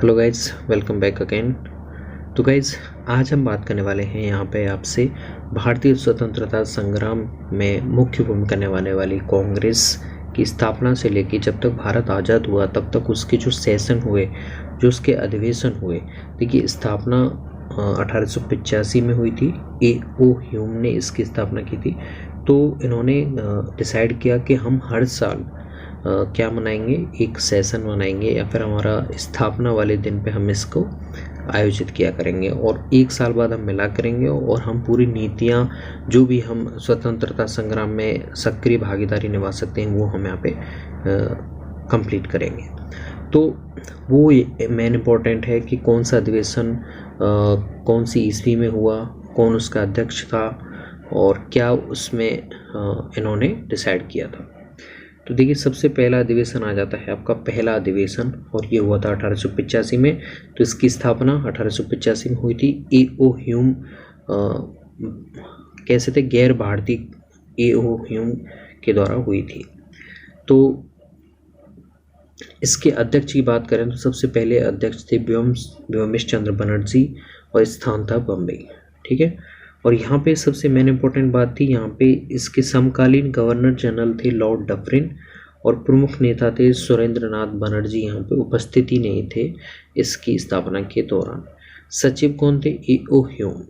Hello guys, welcome back again. तो guys, आज हम बात करने वाले हैं यहाँ पे आपसे भारतीय स्वतंत्रता संग्राम में मुख्य भूमिका निभाने वाली कांग्रेस की स्थापना से लेकर जब तक भारत आज़ाद हुआ तब तक उसके जो सेशन हुए, जो उसके अधिवेशन हुए। देखिए, स्थापना 1885 में हुई थी। A.O. ह्यूम ने इसकी स्थापना की थी। तो इन्होंने डिसाइड किया कि हम हर साल क्या मनाएंगे, एक सेशन मनाएंगे या फिर हमारा स्थापना वाले दिन पे हम इसको आयोजित किया करेंगे और एक साल बाद हम मिला करेंगे और हम पूरी नीतियाँ जो भी हम स्वतंत्रता संग्राम में सक्रिय भागीदारी निभा सकते हैं वो हम यहाँ पे कंप्लीट करेंगे। तो वो मेन इम्पोर्टेंट है कि कौन सा अधिवेशन कौन सी ईस्वी में हुआ, कौन उसका अध्यक्ष था और क्या उसमें इन्होंने डिसाइड किया था। तो देखिए, सबसे पहला अधिवेशन आ जाता है आपका पहला अधिवेशन और ये हुआ था 1885 में। तो इसकी स्थापना 1885 में हुई थी। A.O. ह्यूम कैसे थे, गैर भारतीय A.O. ह्यूम के द्वारा हुई थी। तो इसके अध्यक्ष की बात करें तो सबसे पहले अध्यक्ष थे व्योमेश चंद्र बनर्जी और स्थान था बम्बई। ठीक है। और यहाँ पे सबसे मेन इम्पोर्टेंट बात थी, यहाँ पे इसके समकालीन गवर्नर जनरल थे लॉर्ड डफरिन और प्रमुख नेता थे सुरेंद्रनाथ बनर्जी। यहाँ पे उपस्थिति नहीं थे इसकी स्थापना के दौरान। सचिव कौन थे? A.O. ह्यूम।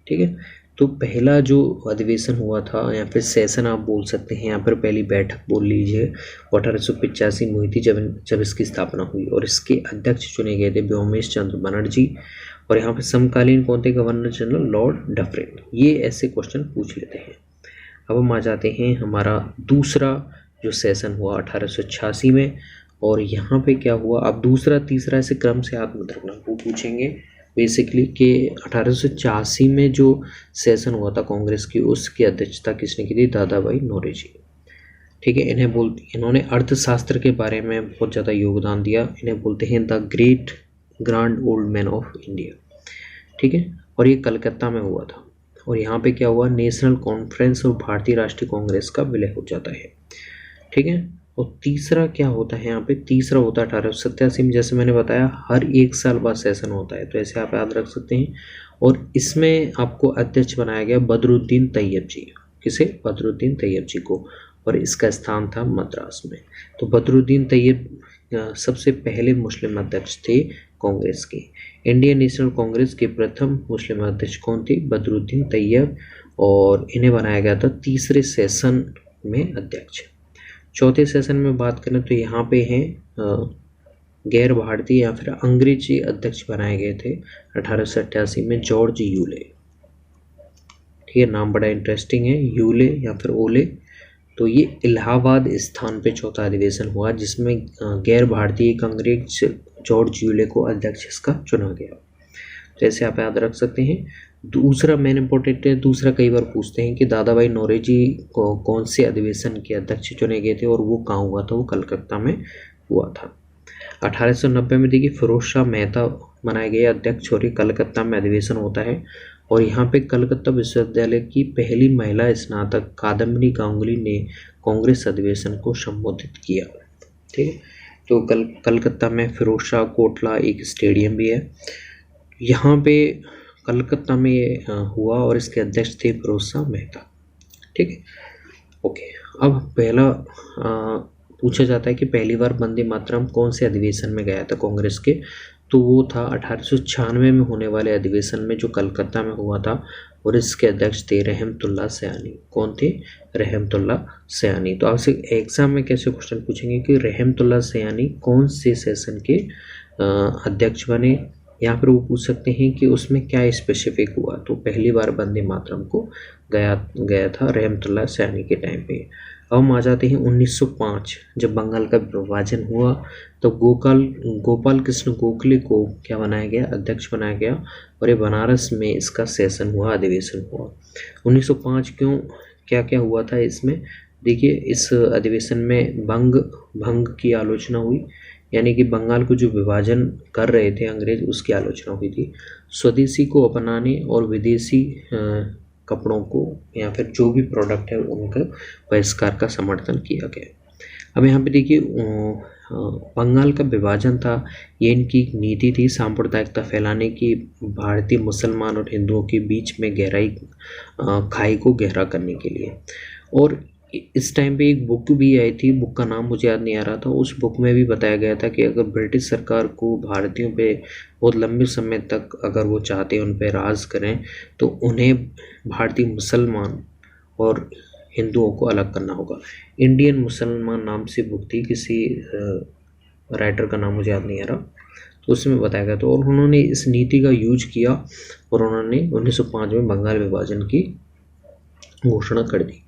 ठीक है। तो पहला जो अधिवेशन हुआ था या फिर सेशन आप बोल सकते हैं, यहाँ पर पहली बैठक बोल लीजिए, 1885 में हुई थी जब इसकी स्थापना हुई और इसके अध्यक्ष चुने गए थे व्योमेश चंद्र बनर्जी और यहाँ पे समकालीन कौन थे? Governor general Lord Dufferin. ये ऐसे क्वेश्चन पूछ लेते हैं। अब हम आ जाते हैं हमारा दूसरा जो सेशन हुआ 1886 में और यहाँ पे क्या हुआ। अब दूसरा तीसरा ऐसे क्रम से याद मत रखना, वो पूछेंगे बेसिकली कि 1886 में जो सेशन हुआ था कांग्रेस की, उसकी अध्यक्षता किसने की थी? दादा भाई नौरोजी। ठीक है। इन्होंने अर्थशास्त्र के बारे में बहुत ज़्यादा योगदान दिया। इन्हें बोलते हैं the great grand old man of India. ठीक है। और ये कलकत्ता में हुआ था और यहाँ पे क्या हुआ, नेशनल कॉन्फ्रेंस और भारतीय राष्ट्रीय कांग्रेस का विलय हो जाता है। ठीक है। और तीसरा क्या होता है यहाँ पे? तीसरा होता है 1887 में। जैसे मैंने बताया, हर एक साल बाद सेशन होता है, तो ऐसे आप याद रख सकते हैं। और इसमें आपको अध्यक्ष बनाया गया बदरुद्दीन तैयब जी। किसे? बदरुद्दीन तैयब जी को। और इसका स्थान था मद्रास में। तो बदरुद्दीन तैयब सबसे पहले मुस्लिम अध्यक्ष थे कांग्रेस के। इंडियन नेशनल कांग्रेस के प्रथम मुस्लिम अध्यक्ष कौन थे? बदरुद्दीन तैयब। और इन्हें बनाया गया था तीसरे सेशन में अध्यक्ष। चौथे सेशन में बात करें तो यहाँ पे हैं गैर भारतीय या फिर अंग्रेजी अध्यक्ष बनाए गए थे 1888 में, जॉर्ज यूले। ठीक है, नाम बड़ा इंटरेस्टिंग है, यूले या फिर ओले। तो ये इलाहाबाद स्थान पे चौथा अधिवेशन हुआ जिसमें गैर भारतीय एक अंग्रेज जॉर्ज यूले को अध्यक्ष इसका चुना गया। तो ऐसे आप याद रख सकते हैं। दूसरा मेन इम्पोर्टेंट है, दूसरा कई बार पूछते हैं कि दादा भाई नौरोजी को कौन से अधिवेशन के अध्यक्ष चुने गए थे और वो कहाँ हुआ था? वो कलकत्ता में हुआ था। 1890 में देखिए फिरोज शाह मेहता बनाए गए अध्यक्ष और कलकत्ता में अधिवेशन होता है और यहाँ पे कलकत्ता विश्वविद्यालय की पहली महिला स्नातक कादम्बिनी गांगुली ने कांग्रेस अधिवेशन को संबोधित किया। ठीक है। तो कलकत्ता में फिरोज शाह कोटला एक स्टेडियम भी है, यहाँ पे कलकत्ता में ये हुआ और इसके अध्यक्ष थे फिरोज शाह मेहता। ठीक है। ओके। अब पहला पूछा जाता है कि पहली बार वंदे मातरम कौन से अधिवेशन में गया था कांग्रेस के? तो वो था 1896 में होने वाले अधिवेशन में जो कलकत्ता में हुआ था और इसके अध्यक्ष थे रहमतुल्लाह सयानी। कौन थे? रहमतुल्लाह सयानी। तो आपसे एग्जाम में कैसे क्वेश्चन पूछेंगे कि रहमतुल्लाह सयानी कौन से सेशन के अध्यक्ष बने, या फिर वो पूछ सकते हैं कि उसमें क्या स्पेसिफिक हुआ। तो पहली बार वंदे मातरम को गया था रहमतुल्लाह सयानी के टाइम पे। अब हम आ जाते हैं 1905 जब बंगाल का विभाजन हुआ तो गोपाल कृष्ण गोखले को क्या बनाया गया? अध्यक्ष बनाया गया और ये बनारस में इसका सेशन हुआ, अधिवेशन हुआ 1905। क्यों, क्या क्या हुआ था इसमें? देखिए, इस अधिवेशन में भंग की आलोचना हुई, यानी कि बंगाल को जो विभाजन कर रहे थे अंग्रेज उसकी आलोचना हुई थी। स्वदेशी को अपनाने और विदेशी कपड़ों को या फिर जो भी प्रोडक्ट है उनका बहिष्कार का समर्थन किया गया। अब यहाँ पे देखिए बंगाल का विभाजन था, ये इनकी एक नीति थी सांप्रदायिकता फैलाने की, भारतीय मुसलमान और हिंदुओं के बीच में खाई को गहरा करने के लिए। और इस टाइम पे एक बुक भी आई थी, बुक का नाम मुझे याद नहीं आ रहा था। उस बुक में भी बताया गया था कि अगर ब्रिटिश सरकार को भारतीयों पे बहुत लंबे समय तक अगर वो चाहते हैं उन पे राज करें, तो उन्हें भारतीय मुसलमान और हिंदुओं को अलग करना होगा। इंडियन मुसलमान नाम से बुक थी, किसी राइटर का नाम मुझे याद नहीं आ रहा, तो उसमें बताया गया था। और उन्होंने इस नीति का यूज किया और उन्होंने 1905 में बंगाल विभाजन की घोषणा कर दी।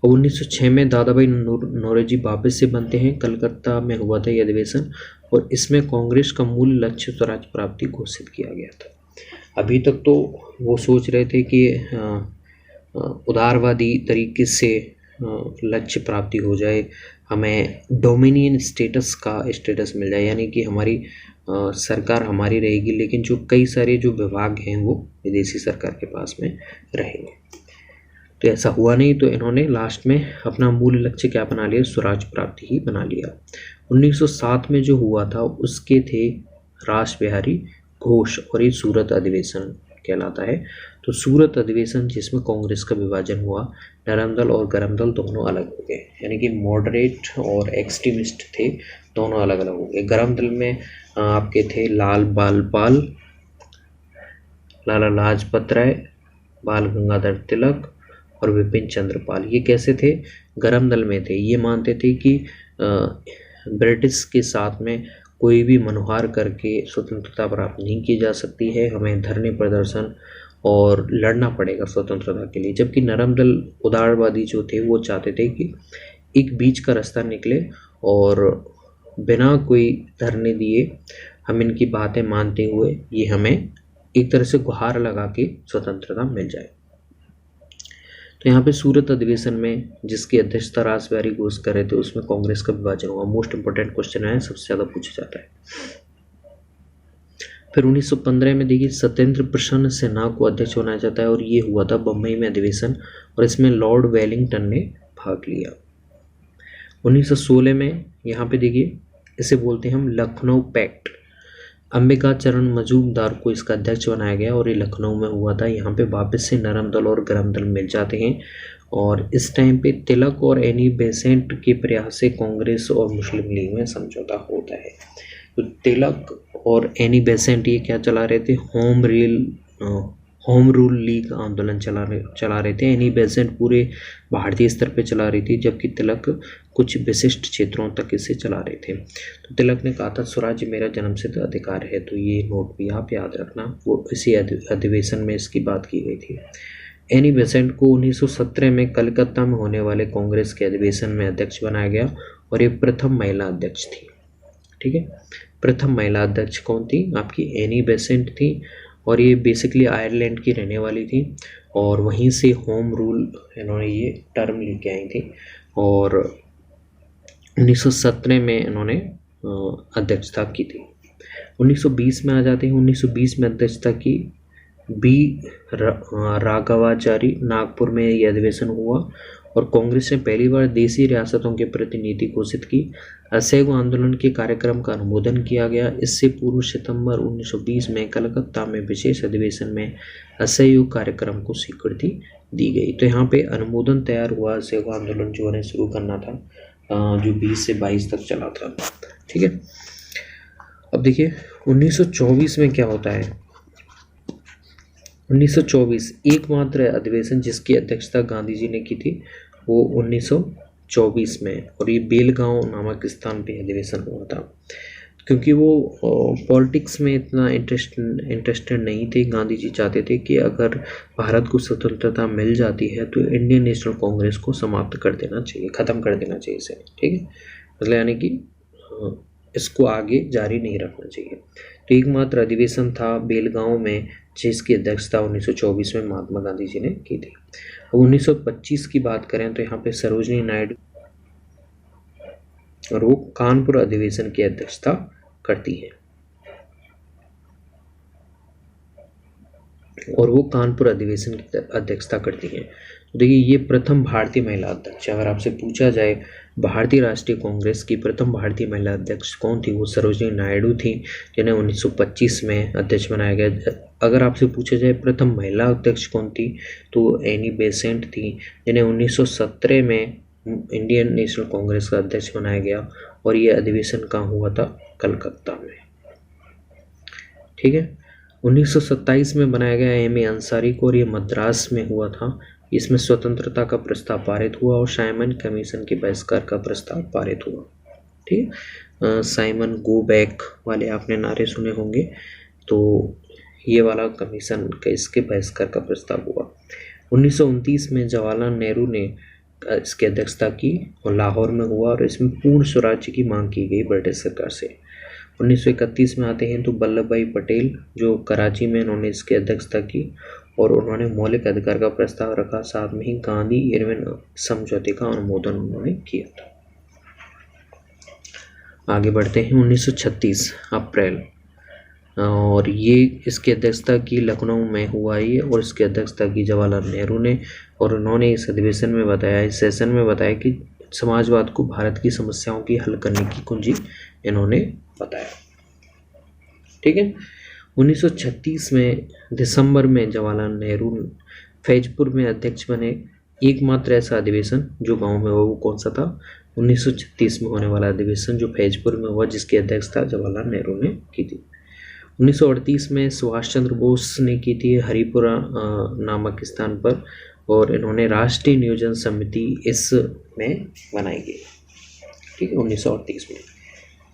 और 1906 में दादा भाई नौरोजी वापस से बनते हैं। कलकत्ता में हुआ था यह अधिवेशन और इसमें कांग्रेस का मूल लक्ष्य स्वराज प्राप्ति घोषित किया गया था। अभी तक तो वो सोच रहे थे कि उदारवादी तरीके से लक्ष्य प्राप्ति हो जाए, हमें डोमिनियन स्टेटस मिल जाए, यानी कि हमारी सरकार हमारी रहेगी, लेकिन जो कई सारे जो विभाग हैं वो विदेशी सरकार के पास में रहेंगे। तो ऐसा हुआ नहीं, तो इन्होंने लास्ट में अपना मूल लक्ष्य क्या बना लिया, स्वराज प्राप्ति ही बना लिया। 1907 में जो हुआ था उसके थे रास बिहारी घोष और ये सूरत अधिवेशन कहलाता है। तो सूरत अधिवेशन जिसमें कांग्रेस का विभाजन हुआ, नरम दल और गरम दल दोनों अलग हो गए, यानी कि मॉडरेट और एक्सट्रीमिस्ट थे दोनों अलग अलग हो गए। गरम दल में आपके थे लाल बाल पाल, लाला लाजपत राय, बाल गंगाधर तिलक और विपिन चंद्र पाल। ये कैसे थे, गरम दल में थे, ये मानते थे कि ब्रिटिश के साथ में कोई भी मनोहार करके स्वतंत्रता प्राप्त नहीं की जा सकती है, हमें धरने प्रदर्शन और लड़ना पड़ेगा स्वतंत्रता के लिए। जबकि नरम दल उदारवादी जो थे वो चाहते थे कि एक बीच का रास्ता निकले और बिना कोई धरने दिए हम इनकी बातें मानते हुए ये हमें एक तरह से गुहार लगा के स्वतंत्रता मिल जाए। तो यहाँ पे सूरत अधिवेशन में जिसकी अध्यक्षता रास बिहारी घोष कर रहे थे उसमें कांग्रेस का विभाजन हुआ। मोस्ट इंपोर्टेंट क्वेश्चन है, सबसे ज़्यादा पूछा जाता है। फिर 1915 में देखिए सत्येंद्र प्रसन्न सिन्हा को अध्यक्ष बनाया जाता है और ये हुआ था बम्बई में अधिवेशन और इसमें लॉर्ड वेलिंगटन ने भाग लिया। 1916 में यहाँ पे देखिए इसे बोलते हैं हम लखनऊ पैक्ट, अंबिका चरण मजूमदार को इसका अध्यक्ष बनाया गया और ये लखनऊ में हुआ था। यहाँ पे वापस से नरम दल और गरम दल मिल जाते हैं और इस टाइम पे तिलक और एनी बेसेंट के प्रयास से कांग्रेस और मुस्लिम लीग में समझौता होता है। तो तिलक और एनी बेसेंट ये क्या चला रहे थे, होम रूल लीग आंदोलन चला रहे थे। एनी बेसेंट पूरे भारतीय स्तर पे चला रही थी, जबकि तिलक कुछ विशिष्ट क्षेत्रों तक इसे चला रहे थे। तो तिलक ने कहा था स्वराज मेरा जन्मसिद्ध अधिकार है, तो ये नोट भी आप याद रखना, वो इसी अधिवेशन में इसकी बात की गई थी। एनी बेसेंट को 1917 में कलकत्ता में होने वाले कांग्रेस के अधिवेशन में अध्यक्ष बनाया गया और ये प्रथम महिला अध्यक्ष थी। ठीक है, प्रथम महिला अध्यक्ष कौन थी, आपकी एनी बेसेंट थी और ये बेसिकली आयरलैंड की रहने वाली थी और वहीं से होम रूल इन्होंने ये टर्म लेके आई थी और 1917 में इन्होंने अध्यक्षता की थी। 1920 में आ जाते हैं। 1920 में अध्यक्षता की बी राघवाचारी, नागपुर में यह अधिवेशन हुआ और कांग्रेस ने पहली बार देशी रियासतों के प्रति नीति घोषित की। असहयोग आंदोलन के कार्यक्रम का अनुमोदन किया गया। इससे पूर्व सितंबर 1920 में कलकत्ता में विशेष अधिवेशन में असहयोग कार्यक्रम को स्वीकृति दी गई। तो यहाँ पे अनुमोदन तैयार हुआ, असहयोग आंदोलन जो है शुरू करना था, जो 20 से 22 तक चला था। ठीक है, अब देखिए 1924 में क्या होता है। 1924 एकमात्र अधिवेशन जिसकी अध्यक्षता गांधी जी ने की थी वो 1924 में, और ये बेलगांव नामक स्थान पे अधिवेशन हुआ था। क्योंकि वो पॉलिटिक्स में इतना इंटरेस्टेड नहीं थे। गांधी जी चाहते थे कि अगर भारत को स्वतंत्रता मिल जाती है तो इंडियन नेशनल कांग्रेस को समाप्त कर देना चाहिए, ख़त्म कर देना चाहिए इसे। ठीक है, मतलब यानी कि इसको आगे जारी नहीं रखना चाहिए। तो एकमात्र अधिवेशन था बेलगांव में जिसकी अध्यक्षता 1924 में महात्मा गांधी जी ने की थी। अब 1925 की बात करें तो यहाँ पे सरोजनी नायडू और वो कानपुर अधिवेशन की अध्यक्षता करती हैं और वो कानपुर अधिवेशन की अध्यक्षता करती हैं। तो देखिए ये प्रथम भारतीय महिला अध्यक्ष। अगर आपसे पूछा जाए भारतीय राष्ट्रीय कांग्रेस की प्रथम भारतीय महिला अध्यक्ष कौन थी? वो सरोजिनी नायडू थी, जिन्हें 1925 में अध्यक्ष बनाया गया। अगर आपसे पूछा जाए प्रथम महिला अध्यक्ष कौन थी, तो एनी बेसेंट थी, जिन्हें 1917 में इंडियन नेशनल कांग्रेस का अध्यक्ष बनाया गया। और ये अधिवेशन कहाँ हुआ था? कलकत्ता में। ठीक है। 1927 में बनाया गया एम ए अंसारी को, और ये मद्रास में हुआ था। इसमें स्वतंत्रता का प्रस्ताव पारित हुआ और साइमन कमीशन के बहिष्कार का प्रस्ताव पारित हुआ। ठीक है। साइमन गो बैक वाले आपने नारे सुने होंगे, तो ये वाला कमीशन का इसके बहिष्कार का प्रस्ताव हुआ। 1929 में जवाहरलाल नेहरू ने इसकी अध्यक्षता की और लाहौर में हुआ, और इसमें पूर्ण स्वराज्य की मांग की गई ब्रिटिश सरकार से। 1931 में आते हैं तो वल्लभ भाई पटेल, जो कराची में, इन्होंने इसकी अध्यक्षता की और उन्होंने मौलिक अधिकार का प्रस्ताव रखा। साथ में ही गांधी इरविन समझौते का अनुमोदन उन्होंने किया था। आगे बढ़ते हैं। 1936 अप्रैल, और ये इसकी अध्यक्षता की लखनऊ में हुआ ये, और इसकी अध्यक्षता की जवाहरलाल नेहरू ने। और उन्होंने इस अधिवेशन में बताया, इस सेशन में बताया कि समाजवाद को भारत की समस्याओं की हल करने की कुंजी इन्होंने बताया। ठीक है। 1936 में दिसंबर में जवाहरलाल नेहरू फैजपुर में अध्यक्ष बने। एकमात्र ऐसा अधिवेशन जो गांव में हुआ वो कौन सा था? 1936 में होने वाला अधिवेशन जो फैजपुर में हुआ, जिसकी अध्यक्षता जवाहरलाल नेहरू ने की थी। 1938 में सुभाष चंद्र बोस ने की थी हरिपुरा नामक स्थान पर, और इन्होंने राष्ट्रीय नियोजन समिति इस में बनाई गई। ठीक है। 1938 में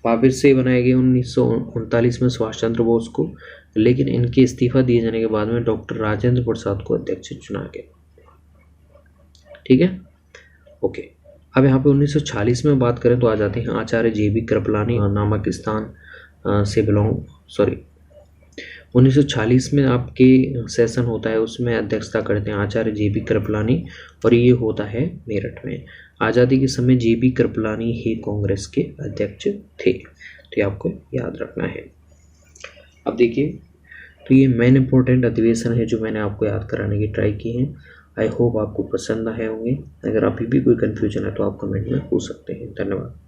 वापिर से बनाए गए 1939 में सुभाष चंद्र बोस को, लेकिन इनके इस्तीफा दिए जाने के बाद में डॉक्टर राजेंद्र प्रसाद को अध्यक्ष चुना गया। ठीक है। ओके। अब यहाँ पे 1940 में बात करें तो आ जाते हैं आचार्य JB कृपलानी नामक स्थान से 1940 में आपके सेशन होता है, उसमें अध्यक्षता करते हैं आचार्य JB कृपलानी, और ये होता है मेरठ में। आज़ादी के समय JB कृपलानी ही कांग्रेस के अध्यक्ष थे, तो ये आपको याद रखना है। अब देखिए, तो ये मेन इंपॉर्टेंट अधिवेशन है जो मैंने आपको याद कराने की ट्राई की है। आई होप आपको पसंद आए होंगे। अगर अभी भी कोई कन्फ्यूजन है तो आप कमेंट में पूछ सकते हैं। धन्यवाद।